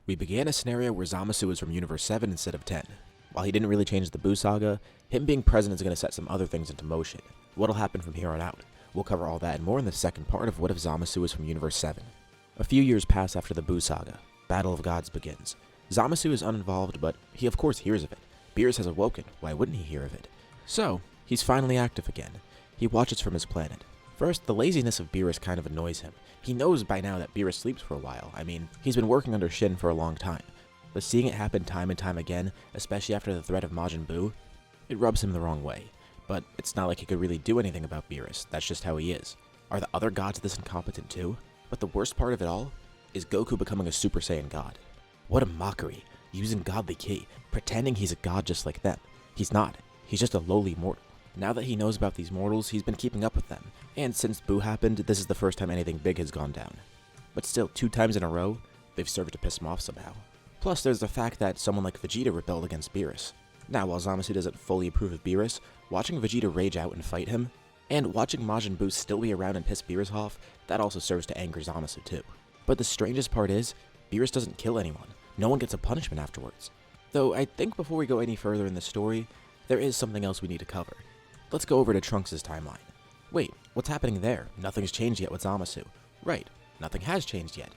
We began a scenario where Zamasu is from Universe 7 instead of 10. While he didn't really change the Buu saga, him being present is going to set some other things into motion. What'll happen from here on out? We'll cover all that and more in the second part of What If Zamasu is from Universe 7. A few years pass after the Buu saga. Battle of Gods begins. Zamasu is uninvolved, but he of course hears of it. Beerus has awoken, why wouldn't he hear of it? So, he's finally active again. He watches from his planet. First, the laziness of Beerus kind of annoys him. He knows by now that Beerus sleeps for a while. I mean, he's been working under Shin for a long time. But seeing it happen time and time again, especially after the threat of Majin Buu, it rubs him the wrong way. But it's not like he could really do anything about Beerus, that's just how he is. Are the other gods this incompetent too? But the worst part of it all is Goku becoming a Super Saiyan god. What a mockery, using godly ki, pretending he's a god just like them. He's not, he's just a lowly mortal. Now that he knows about these mortals, he's been keeping up with them, and since Buu happened, this is the first time anything big has gone down. But still, 2 times in a row, they've served to piss him off somehow. Plus, there's the fact that someone like Vegeta rebelled against Beerus. Now, while Zamasu doesn't fully approve of Beerus, watching Vegeta rage out and fight him, and watching Majin Buu still be around and piss Beerus off, that also serves to anger Zamasu too. But the strangest part is, Beerus doesn't kill anyone. No one gets a punishment afterwards. Though I think before we go any further in the story, there is something else we need to cover. Let's go over to Trunks' timeline. Wait, what's happening there? Nothing's changed yet with Zamasu. Right, nothing has changed yet.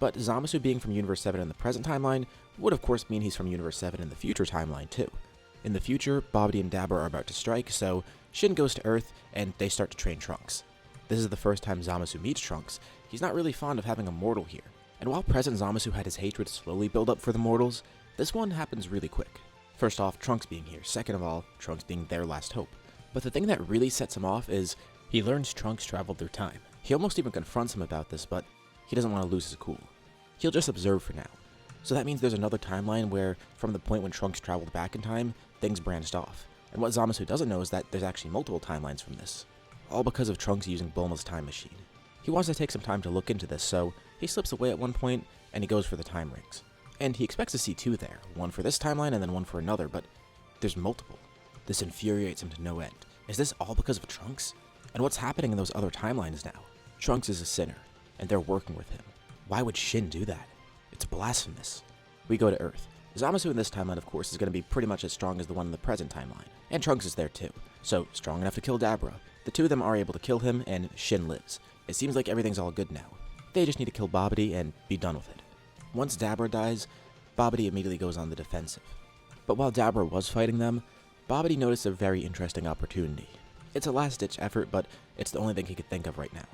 But Zamasu being from Universe 7 in the present timeline would of course mean he's from Universe 7 in the future timeline too. In the future, Babidi and Dabra are about to strike, so Shin goes to Earth and they start to train Trunks. This is the first time Zamasu meets Trunks. He's not really fond of having a mortal here. And while present Zamasu had his hatred slowly build up for the mortals, this one happens really quick. First off, Trunks being here. Second of all, Trunks being their last hope. But the thing that really sets him off is he learns Trunks traveled through time. He almost even confronts him about this, but he doesn't want to lose his cool. He'll just observe for now. So that means there's another timeline where, from the point when Trunks traveled back in time, things branched off. And what Zamasu doesn't know is that there's actually multiple timelines from this. All because of Trunks using Bulma's time machine. He wants to take some time to look into this, so he slips away at one point, and he goes for the time rings. And he expects to see 2 there, one for this timeline and then one for another, but there's multiple. This infuriates him to no end. Is this all because of Trunks? And what's happening in those other timelines now? Trunks is a sinner, and they're working with him. Why would Shin do that? It's blasphemous. We go to Earth. Zamasu in this timeline, of course, is going to be pretty much as strong as the one in the present timeline. And Trunks is there too. So, strong enough to kill Dabra. The 2 of them are able to kill him, and Shin lives. It seems like everything's all good now. They just need to kill Babidi and be done with it. Once Dabra dies, Babidi immediately goes on the defensive. But while Dabra was fighting them, Babidi noticed a very interesting opportunity. It's a last-ditch effort, but it's the only thing he could think of right now.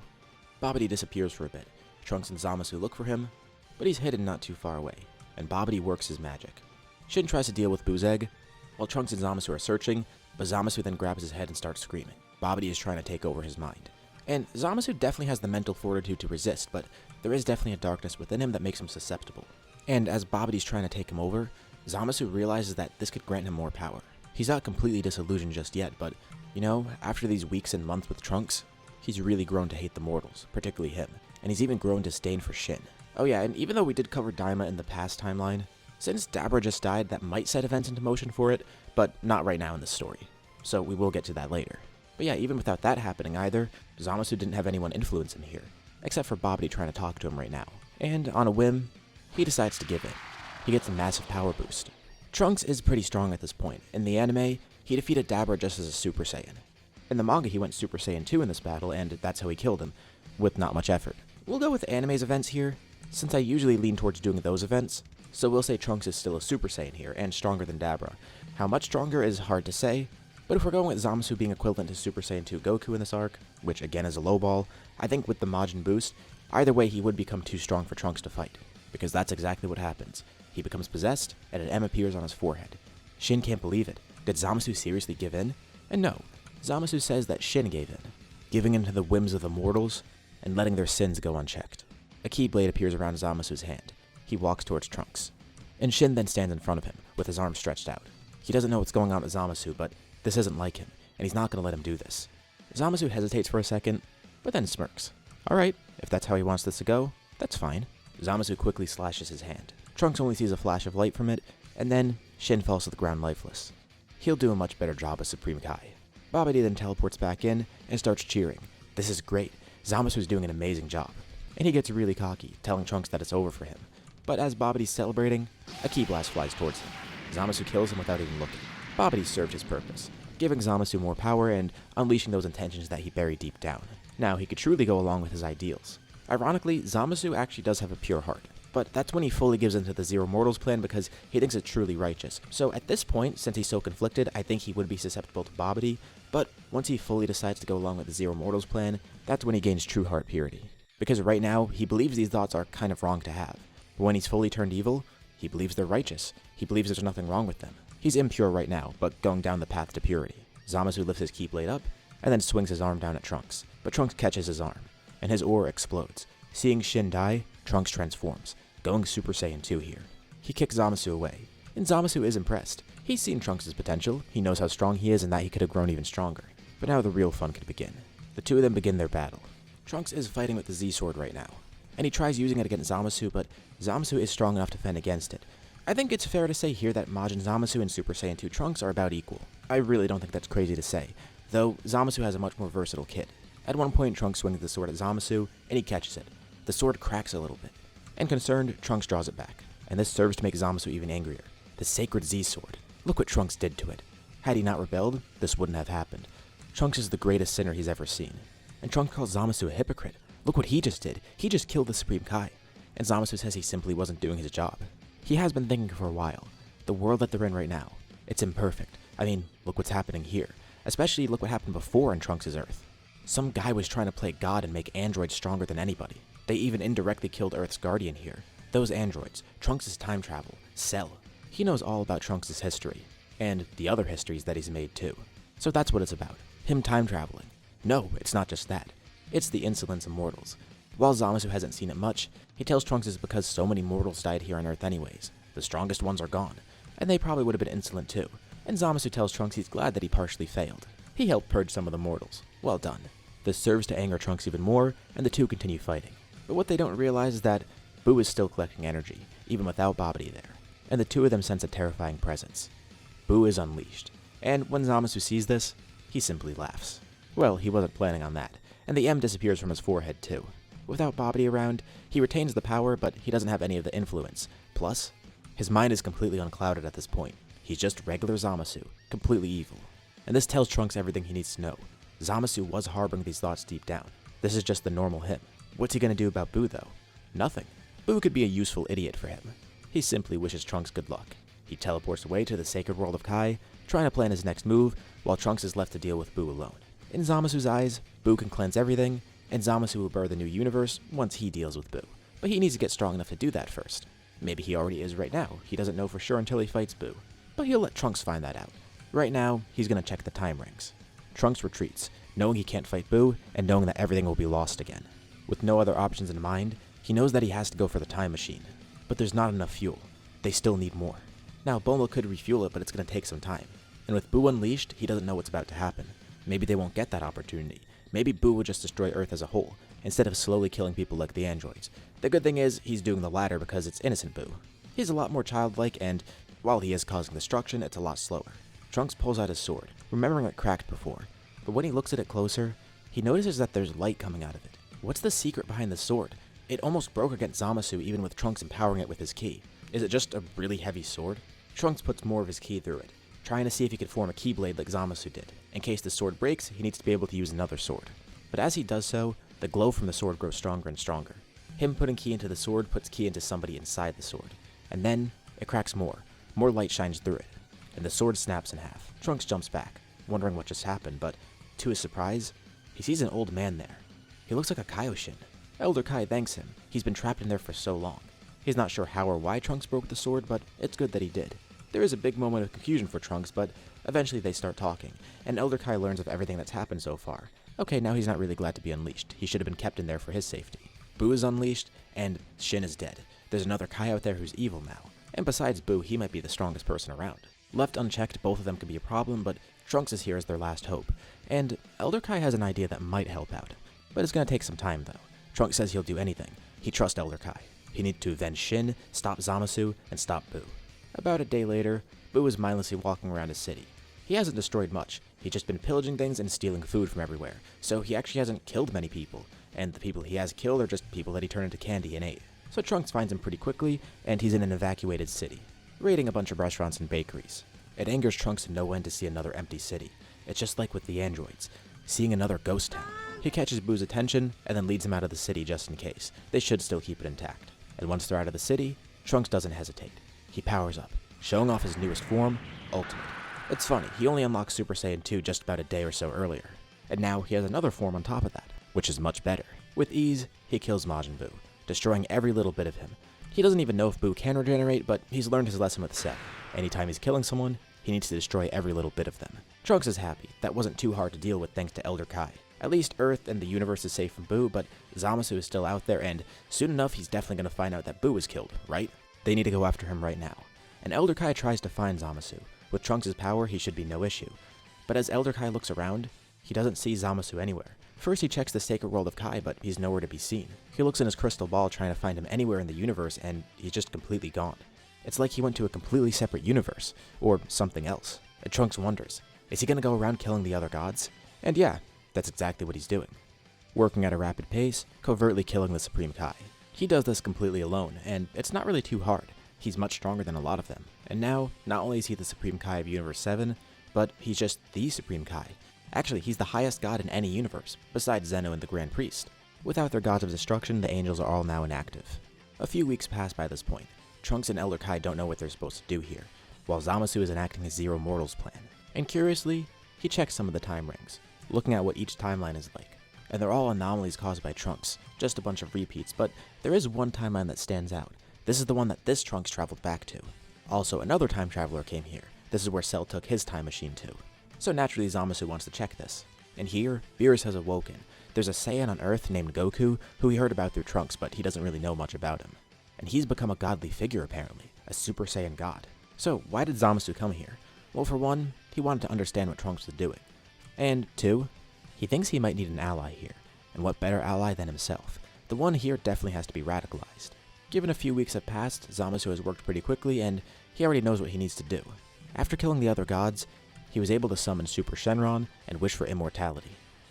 Babidi disappears for a bit. Trunks and Zamasu look for him, but he's hidden not too far away, and Babidi works his magic. Shin tries to deal with Buu's egg, while Trunks and Zamasu are searching, but Zamasu then grabs his head and starts screaming. Babidi is trying to take over his mind. And Zamasu definitely has the mental fortitude to resist, but there is definitely a darkness within him that makes him susceptible. And as Babidi's trying to take him over, Zamasu realizes that this could grant him more power. He's not completely disillusioned just yet, but, you know, after these weeks and months with Trunks, he's really grown to hate the mortals, particularly him, and he's even grown disdain for Shin. Oh yeah, and even though we did cover Daima in the past timeline, since Dabra just died, that might set events into motion for it, but not right now in this story. So we will get to that later. But yeah, even without that happening either, Zamasu didn't have anyone influence him here, except for Babidi trying to talk to him right now. And on a whim, he decides to give in. He gets a massive power boost. Trunks is pretty strong at this point. In the anime, he defeated Dabra just as a Super Saiyan. In the manga, he went Super Saiyan 2 in this battle, and that's how he killed him, with not much effort. We'll go with anime's events here, since I usually lean towards doing those events, so we'll say Trunks is still a Super Saiyan here, and stronger than Dabra. How much stronger is hard to say, but if we're going with Zamasu being equivalent to Super Saiyan 2 Goku in this arc, which again is a low ball, I think with the Majin boost, either way he would become too strong for Trunks to fight, because that's exactly what happens. He becomes possessed, and an M appears on his forehead. Shin can't believe it. Did Zamasu seriously give in? And no, Zamasu says that Shin gave in, giving in to the whims of the mortals, and letting their sins go unchecked. A keyblade appears around Zamasu's hand. He walks towards Trunks. And Shin then stands in front of him, with his arms stretched out. He doesn't know what's going on with Zamasu, but this isn't like him, and he's not going to let him do this. Zamasu hesitates for a second, but then smirks. Alright, if that's how he wants this to go, that's fine. Zamasu quickly slashes his hand. Trunks only sees a flash of light from it, and then Shin falls to the ground lifeless. He'll do a much better job as Supreme Kai. Babidi then teleports back in and starts cheering. This is great. Zamasu's doing an amazing job. And he gets really cocky, telling Trunks that it's over for him. But as Babidi's celebrating, a ki blast flies towards him. Zamasu kills him without even looking. Babidi served his purpose, giving Zamasu more power and unleashing those intentions that he buried deep down. Now he could truly go along with his ideals. Ironically, Zamasu actually does have a pure heart, but that's when he fully gives into the Zero Mortals plan because he thinks it's truly righteous. So at this point, since he's so conflicted, I think he would be susceptible to Babidi, but once he fully decides to go along with the Zero Mortals plan, that's when he gains true heart purity. Because right now, he believes these thoughts are kind of wrong to have, but when he's fully turned evil, he believes they're righteous. He believes there's nothing wrong with them. He's impure right now, but going down the path to purity. Zamasu lifts his Keyblade up, and then swings his arm down at Trunks, but Trunks catches his arm, and his aura explodes. Seeing Shin die, Trunks transforms, going Super Saiyan 2 here. He kicks Zamasu away, and Zamasu is impressed. He's seen Trunks' potential, he knows how strong he is and that he could have grown even stronger. But now the real fun could begin. The two of them begin their battle. Trunks is fighting with the Z-Sword right now, and he tries using it against Zamasu, but Zamasu is strong enough to fend against it. I think it's fair to say here that Majin Zamasu and Super Saiyan 2 Trunks are about equal. I really don't think that's crazy to say, though Zamasu has a much more versatile kit. At one point, Trunks swings the sword at Zamasu, and he catches it. The sword cracks a little bit, and concerned, Trunks draws it back, and this serves to make Zamasu even angrier. The sacred Z-Sword. Look what Trunks did to it. Had he not rebelled, this wouldn't have happened. Trunks is the greatest sinner he's ever seen. And Trunks calls Zamasu a hypocrite. Look what he just did. He just killed the Supreme Kai. And Zamasu says he simply wasn't doing his job. He has been thinking for a while. The world that they're in right now, it's imperfect. I mean, look what's happening here. Especially look what happened before in Trunks' Earth. Some guy was trying to play God and make androids stronger than anybody. They even indirectly killed Earth's guardian here. Those androids, Trunks' time travel, Cell. He knows all about Trunks' history. And the other histories that he's made too. So that's what it's about. Him time traveling. No, it's not just that. It's the insolence of mortals. While Zamasu hasn't seen it much, he tells Trunks it's because so many mortals died here on Earth anyways. The strongest ones are gone, and they probably would have been insolent too. And Zamasu tells Trunks he's glad that he partially failed. He helped purge some of the mortals. Well done. This serves to anger Trunks even more, and the two continue fighting. But what they don't realize is that Buu is still collecting energy, even without Babidi there. And the two of them sense a terrifying presence. Buu is unleashed, and when Zamasu sees this, he simply laughs. Well, he wasn't planning on that, and the M disappears from his forehead too. Without Babidi around, he retains the power, but he doesn't have any of the influence. Plus, his mind is completely unclouded at this point. He's just regular Zamasu, completely evil. And this tells Trunks everything he needs to know. Zamasu was harboring these thoughts deep down. This is just the normal him. What's he gonna do about Buu though? Nothing. Buu could be a useful idiot for him. He simply wishes Trunks good luck. He teleports away to the sacred world of Kai, trying to plan his next move, while Trunks is left to deal with Buu alone. In Zamasu's eyes, Buu can cleanse everything, and Zamasu will birth a new universe once he deals with Buu. But he needs to get strong enough to do that first. Maybe he already is right now. He doesn't know for sure until he fights Buu. But he'll let Trunks find that out. Right now, he's gonna check the time rings. Trunks retreats, knowing he can't fight Buu, and knowing that everything will be lost again. With no other options in mind, he knows that he has to go for the time machine. But there's not enough fuel. They still need more. Now, Bulma could refuel it, but it's gonna take some time. And with Buu unleashed, he doesn't know what's about to happen. Maybe they won't get that opportunity. Maybe Buu will just destroy Earth as a whole, instead of slowly killing people like the androids. The good thing is, he's doing the latter because it's innocent Buu. He's a lot more childlike, and while he is causing destruction, it's a lot slower. Trunks pulls out his sword, remembering it cracked before. But when he looks at it closer, he notices that there's light coming out of it. What's the secret behind the sword? It almost broke against Zamasu even with Trunks empowering it with his ki. Is it just a really heavy sword? Trunks puts more of his ki through it, trying to see if he could form a Keyblade like Zamasu did. In case the sword breaks, he needs to be able to use another sword. But as he does so, the glow from the sword grows stronger and stronger. Him putting ki into the sword puts ki into somebody inside the sword. And then, it cracks more. More light shines through it. And the sword snaps in half. Trunks jumps back, wondering what just happened, but to his surprise, he sees an old man there. He looks like a Kaioshin. Elder Kai thanks him. He's been trapped in there for so long. He's not sure how or why Trunks broke the sword, but it's good that he did. There is a big moment of confusion for Trunks, but eventually they start talking, and Elder Kai learns of everything that's happened so far. Okay, now he's not really glad to be unleashed. He should have been kept in there for his safety. Buu is unleashed, and Shin is dead. There's another Kai out there who's evil now. And besides Buu, he might be the strongest person around. Left unchecked, both of them could be a problem, but Trunks is here as their last hope. And Elder Kai has an idea that might help out. But it's gonna take some time, though. Trunks says he'll do anything. He trusts Elder Kai. He needs to avenge Shin, stop Zamasu, and stop Buu. About a day later, Buu is mindlessly walking around his city. He hasn't destroyed much. He's just been pillaging things and stealing food from everywhere. So he actually hasn't killed many people. And the people he has killed are just people that he turned into candy and ate. So Trunks finds him pretty quickly, and he's in an evacuated city, raiding a bunch of restaurants and bakeries. It angers Trunks to no end to see another empty city. It's just like with the androids, seeing another ghost town. He catches Buu's attention, and then leads him out of the city just in case. They should still keep it intact. And once they're out of the city, Trunks doesn't hesitate. He powers up, showing off his newest form, Ultimate. It's funny, he only unlocked Super Saiyan 2 just about a day or so earlier. And now he has another form on top of that, which is much better. With ease, he kills Majin Buu, destroying every little bit of him. He doesn't even know if Buu can regenerate, but he's learned his lesson with Cell. Anytime he's killing someone, he needs to destroy every little bit of them. Trunks is happy. That wasn't too hard to deal with thanks to Elder Kai. At least Earth and the universe is safe from Buu, but Zamasu is still out there, and soon enough he's definitely going to find out that Buu was killed, right? They need to go after him right now. And Elder Kai tries to find Zamasu. With Trunks' power, he should be no issue. But as Elder Kai looks around, he doesn't see Zamasu anywhere. First he checks the sacred world of Kai, but he's nowhere to be seen. He looks in his crystal ball trying to find him anywhere in the universe, and he's just completely gone. It's like he went to a completely separate universe, or something else. And Trunks wonders, is he going to go around killing the other gods? And yeah, that's exactly what he's doing. Working at a rapid pace, covertly killing the Supreme Kai. He does this completely alone, and it's not really too hard. He's much stronger than a lot of them. And now, not only is he the Supreme Kai of Universe 7, but he's just the Supreme Kai. Actually, he's the highest god in any universe, besides Zeno and the Grand Priest. Without their gods of destruction, the angels are all now inactive. A few weeks pass by this point. Trunks and Elder Kai don't know what they're supposed to do here, while Zamasu is enacting his Zero Mortals plan. And curiously, he checks some of the time rings, looking at what each timeline is like. And they're all anomalies caused by Trunks, just a bunch of repeats, but there is one timeline that stands out. This is the one that this Trunks traveled back to. Also, another time traveler came here. This is where Cell took his time machine to. So naturally, Zamasu wants to check this. And here, Beerus has awoken. There's a Saiyan on Earth named Goku, who he heard about through Trunks, but he doesn't really know much about him. And he's become a godly figure apparently, a Super Saiyan god. So why did Zamasu come here? Well, for one, he wanted to understand what Trunks was doing. And two, he thinks he might need an ally here. And what better ally than himself? The one here definitely has to be radicalized. Given a few weeks have passed, Zamasu has worked pretty quickly, and he already knows what he needs to do. After killing the other gods, he was able to summon Super Shenron and wish for immortality.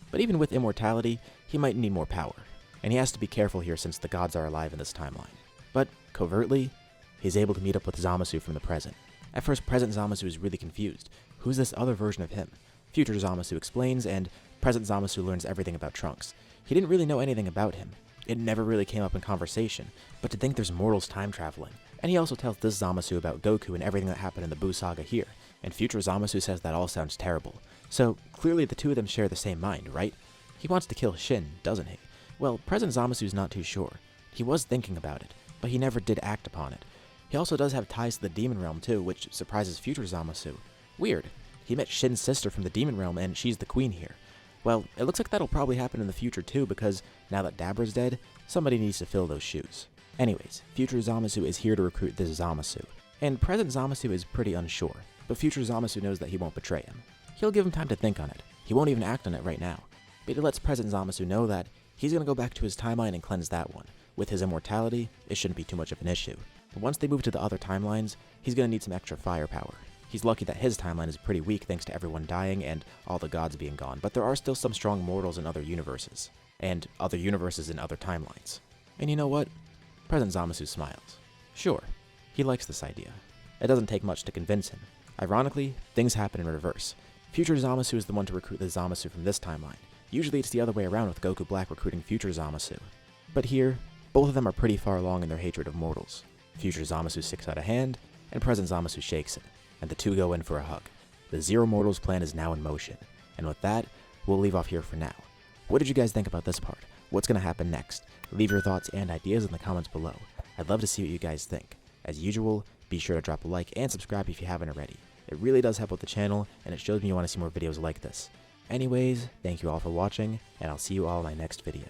But even with immortality, he might need more power, and he has to be careful here since the gods are alive in this timeline. But, covertly, he's able to meet up with Zamasu from the present. At first, present Zamasu is really confused. Who's this other version of him? Future Zamasu explains, and present Zamasu learns everything about Trunks. He didn't really know anything about him. It never really came up in conversation, but to think there's mortals time traveling. And he also tells this Zamasu about Goku and everything that happened in the Buu saga here, and future Zamasu says that all sounds terrible. So, clearly the two of them share the same mind, right? He wants to kill Shin, doesn't he? Well, present Zamasu's not too sure. He was thinking about it, but he never did act upon it. He also does have ties to the Demon Realm too, which surprises future Zamasu. Weird. He met Shin's sister from the Demon Realm, and she's the queen here. Well, it looks like that'll probably happen in the future too, because now that Dabra's dead, somebody needs to fill those shoes. Anyways, future Zamasu is here to recruit this Zamasu, and present Zamasu is pretty unsure, but future Zamasu knows that he won't betray him. He'll give him time to think on it. He won't even act on it right now, but he lets present Zamasu know that he's going to go back to his timeline and cleanse that one. With his immortality, it shouldn't be too much of an issue. But once they move to the other timelines, he's going to need some extra firepower. He's lucky that his timeline is pretty weak thanks to everyone dying and all the gods being gone, but there are still some strong mortals in other universes, and other universes in other timelines. And you know what? Present Zamasu smiles. Sure, he likes this idea. It doesn't take much to convince him. Ironically, things happen in reverse. Future Zamasu is the one to recruit the Zamasu from this timeline. Usually it's the other way around with Goku Black recruiting future Zamasu. But here, both of them are pretty far along in their hatred of mortals. Future Zamasu sticks out a hand, and present Zamasu shakes it, and the two go in for a hug. The Zero Mortals plan is now in motion, and with that, we'll leave off here for now. What did you guys think about this part? What's going to happen next? Leave your thoughts and ideas in the comments below. I'd love to see what you guys think. As usual, be sure to drop a like and subscribe if you haven't already. It really does help with the channel, and it shows me you want to see more videos like this. Anyways, thank you all for watching, and I'll see you all in my next video.